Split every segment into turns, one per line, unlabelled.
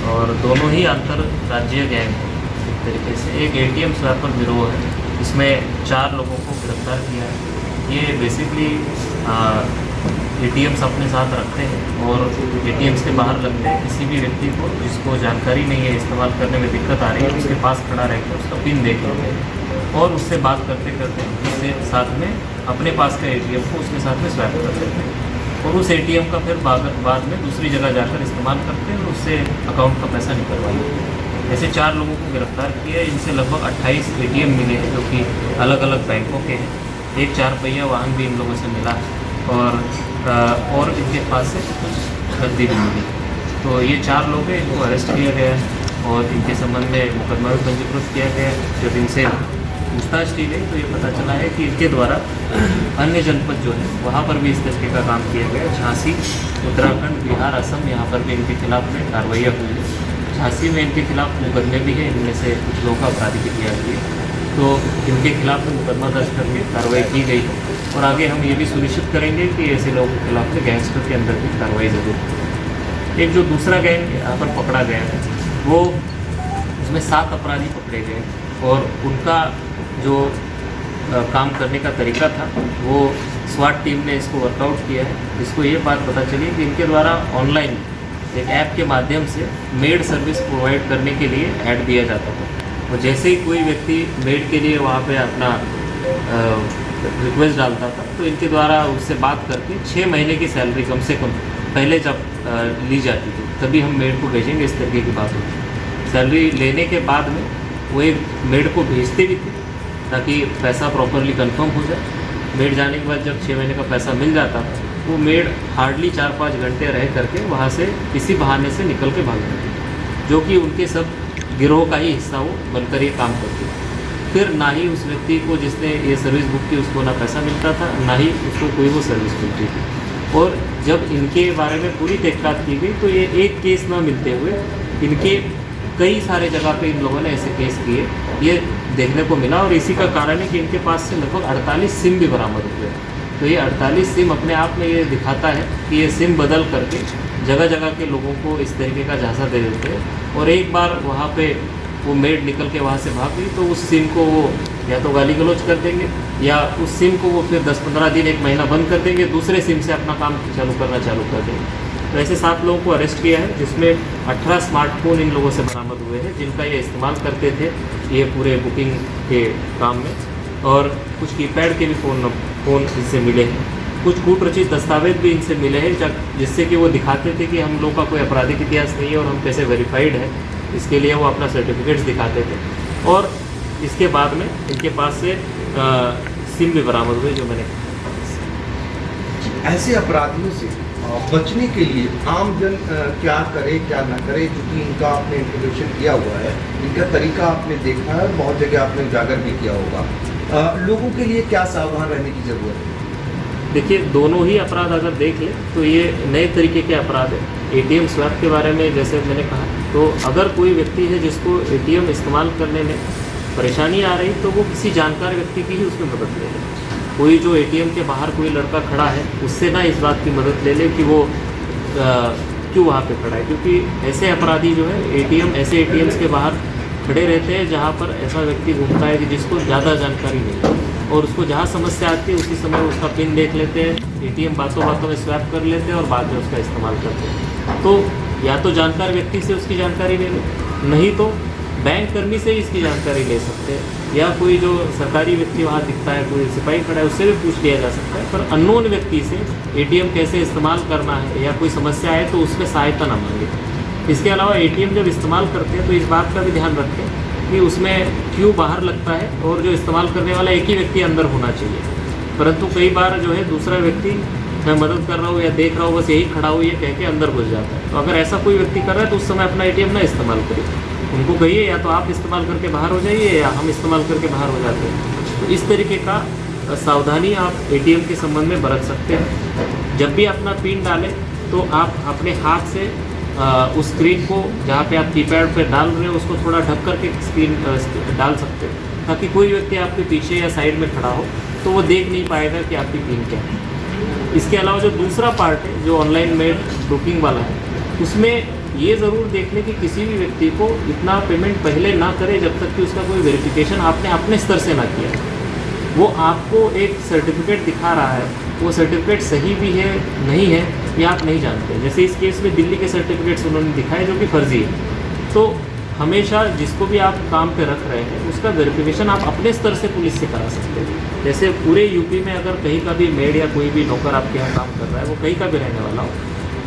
और दोनों ही अंतर राज्य गैंग है एक तरीके से। एक एटीएम स्वैपर गिरोह है, इसमें 4 लोगों को गिरफ्तार किया है। ये बेसिकली एटीएम्स अपने साथ रखते हैं और एटीएम्स के बाहर लगते हैं। किसी भी व्यक्ति को जिसको जानकारी नहीं है, इस्तेमाल करने में दिक्कत आ रही है, उसके पास खड़ा रहकर उसका पिन देख लेते हैं और उससे बात करते करते उससे साथ में अपने पास का एटीएम को उसके साथ में स्वैप कर देते हैं और उस एटीएम का फिर बाद में दूसरी जगह जाकर इस्तेमाल करते हैं और उससे अकाउंट का पैसा निकलवाते हैं। ऐसे 4 लोगों को गिरफ्तार किया। इनसे लगभग 28 एटीएम मिले हैं जो कि अलग अलग बैंकों के हैं। एक 4 पहिया वाहन भी इन लोगों से मिला और इनके पास से कुछ रद्दी भी मिली। तो ये 4 लोग हैं, इनको अरेस्ट किया गया है और इनके संबंध में मुकदमा भी पंजीकृत किया गया है। जब इनसे पूछताछ की गई तो ये पता चला है कि इनके द्वारा अन्य जनपद जो है वहाँ पर भी इस तरीके का काम किया गया। झांसी, उत्तराखंड, बिहार, असम, यहाँ पर भी इनके खिलाफ में कार्रवाइयाँ हुई है। झांसी में इनके खिलाफ मुकदमे भी हैं, इनमें से कुछ लोगों का आपराधिक इतिहास भी है। तो इनके खिलाफ में मुकदमा दर्ज करके कार्रवाई की गई है और आगे हम ये भी सुनिश्चित करेंगे कि ऐसे लोगों के खिलाफ में गैंगस्टर के अंदर भी कार्रवाई जरूर हो। एक जो दूसरा गैंग यहाँ पर पकड़ा गया है वो उसमें 7 अपराधी पकड़े गए और उनका जो काम करने का तरीका था वो स्वाट टीम ने इसको वर्कआउट किया है। इसको ये बात पता चली कि इनके द्वारा ऑनलाइन एक ऐप के माध्यम से मेड सर्विस प्रोवाइड करने के लिए ऐड दिया जाता था और जैसे ही कोई व्यक्ति मेड के लिए वहाँ पे अपना रिक्वेस्ट डालता था तो इनके द्वारा उससे बात करके 6 महीने की सैलरी कम से कम पहले जब ली जाती थी तभी हम मेड को भेजेंगे, इस तरीके की बात होती। सैलरी लेने के बाद में वो एक मेड को भेजते भी थे ताकि पैसा प्रॉपरली कंफर्म हो जाए। मेड जाने के बाद जब 6 महीने का पैसा मिल जाता था वो मेड हार्डली 4-5 घंटे रह करके वहाँ से किसी बहाने से निकल के भाग जाती थी, जो कि उनके सब गिरोह का ही हिस्सा वो बनकर ये काम करती थी। फिर ना ही उस व्यक्ति को जिसने ये सर्विस बुक की उसको ना पैसा मिलता था, ना ही उसको कोई वो सर्विस मिलती थी। और जब इनके बारे में पूरी तहकीकात की गई तो ये एक केस ना मिलते हुए इनके कई सारे जगह पे इन लोगों ने ऐसे केस किए, ये देखने को मिला। और इसी का कारण है कि इनके पास से लगभग 48 सिम भी बरामद हुए। तो ये 48 सिम अपने आप में ये दिखाता है कि ये सिम बदल करके जगह जगह के लोगों को इस तरीके का झांसा दे देते हैं और एक बार वहाँ पे वो मेड निकल के वहाँ से भाग गई तो उस सिम को वो या तो गाली गलौज कर देंगे या उस सिम को वो फिर 10-15 दिन 1 महीना बंद कर देंगे, दूसरे सिम से अपना काम चालू कर देंगे। तो ऐसे 7 लोगों को अरेस्ट किया है जिसमें 18 स्मार्टफोन इन लोगों से बरामद हुए हैं जिनका ये इस्तेमाल करते थे ये पूरे बुकिंग के काम में। और कुछ कीपैड के भी फ़ोन इनसे मिले हैं। कुछ कूटरचित दस्तावेज भी इनसे मिले हैं जिससे कि वो दिखाते थे कि हम लोग का कोई आपराधिक इतिहास नहीं है और हम कैसे वेरीफाइड है, इसके लिए वो अपना सर्टिफिकेट्स दिखाते थे। और इसके बाद में इनके पास से सिम भी बरामद हुए जो मैंने
ऐसे अपराधियों से बचने के लिए आम जन क्या करे क्या ना करे, क्योंकि इनका आपने इंट्रोडक्शन किया हुआ है, इनका तरीका आपने देखा है, बहुत जगह आपने उजागर भी किया होगा। लोगों के लिए क्या सावधान रहने की ज़रूरत है?
देखिए, दोनों ही अपराध अगर देख लें तो ये नए तरीके के अपराध है। एटीएम स्वैप के बारे में जैसे मैंने कहा, तो अगर कोई व्यक्ति है जिसको एटीएम इस्तेमाल करने में परेशानी आ रही तो वो किसी जानकार व्यक्ति की ही उसमें मदद ले ले। कोई जो एटीएम के बाहर कोई लड़का खड़ा है उससे ना इस बात की मदद ले ले कि वो क्यों वहाँ पे खड़ा है, क्योंकि ऐसे अपराधी जो है ऐसे एटीएम्स के बाहर खड़े रहते हैं जहाँ पर ऐसा व्यक्ति घूमता है कि जिसको ज़्यादा जानकारी नहीं है और उसको जहाँ समस्या आती है उसी समय उसका पिन देख लेते हैं, एटीएम बातों बातों में स्वैप कर लेते हैं और बाद में उसका इस्तेमाल करते हैं। तो या तो जानकार व्यक्ति से उसकी जानकारी ले लें, नहीं तो बैंक कर्मी से ही इसकी जानकारी ले सकते हैं, या कोई जो सरकारी व्यक्ति वहाँ दिखता है, कोई सिपाही खड़ा है, उससे भी पूछ लिया जा सकता है। पर अननोन व्यक्ति से एटीएम कैसे इस्तेमाल करना है या कोई समस्या है तो उसमें सहायता ना मांगे। इसके अलावा एटीएम जब इस्तेमाल करते हैं तो इस बात का भी ध्यान रखें कि उसमें क्यों बाहर लगता है और जो इस्तेमाल करने वाला एक ही व्यक्ति अंदर होना चाहिए। परंतु कई बार जो है दूसरा व्यक्ति मैं मदद कर रहा हूँ या देख रहा हूँ बस यही खड़ा हुई है कह के अंदर घुस जाता है। तो अगर ऐसा कोई व्यक्ति कर रहा है तो उस समय अपना एटीएम ना इस्तेमाल करिए, उनको कहिए या तो आप इस्तेमाल करके बाहर हो जाइए या हम इस्तेमाल करके बाहर हो जाते हैं। तो इस तरीके का सावधानी आप एटीएम के संबंध में बरत सकते हैं। जब भी अपना पिन डालें तो आप अपने हाथ से उस स्क्रीन को जहाँ पे आप कीपैड पे डाल रहे हो उसको थोड़ा ढक करके स्क्रीन डाल सकते हैं, ताकि कोई व्यक्ति आपके पीछे या साइड में खड़ा हो तो वो देख नहीं पाएगा कि आपकी पिन क्या है। इसके अलावा जो दूसरा पार्ट है जो ऑनलाइन मेड बुकिंग वाला है, उसमें ये ज़रूर देख लें कि किसी भी व्यक्ति को इतना पेमेंट पहले ना करे जब तक कि उसका कोई वेरिफिकेशन आपने अपने स्तर से ना किया। वो आपको एक सर्टिफिकेट दिखा रहा है, वो सर्टिफिकेट सही भी है नहीं है ये आप नहीं जानते। जैसे इस केस में दिल्ली के सर्टिफिकेट्स उन्होंने दिखाए जो कि फर्जी है। तो हमेशा जिसको भी आप काम पे रख रहे हैं उसका वेरिफिकेशन आप अपने स्तर से पुलिस से करा सकते हैं। जैसे पूरे यूपी में अगर कहीं का भी मेड या कोई भी नौकर आपके यहाँ काम कर रहा है, वो कहीं का भी रहने वाला हो,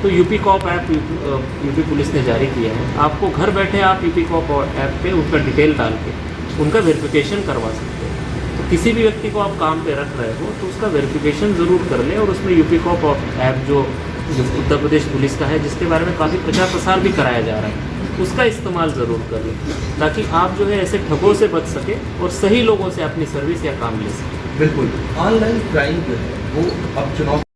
तो UP cop app UP police ने जारी किया है। आपको घर बैठे आप यूपी कॉप ऐप पे उनका डिटेल डाल के उनका वेरिफिकेशन करवा सकते हैं। तो किसी भी व्यक्ति को आप काम पे रख रहे हो तो उसका वेरिफिकेशन ज़रूर कर लें, और उसमें यूपी कॉप ऐप जो उत्तर प्रदेश पुलिस का है, जिसके बारे में काफ़ी प्रचार प्रसार भी कराया जा रहा है, उसका इस्तेमाल ज़रूर कर लें, ताकि आप जो है ऐसे ठगों से बच सके और सही लोगों से अपनी सर्विस या काम ले सकें।
बिल्कुल, ऑनलाइन क्राइम जो है वो अब चुनौती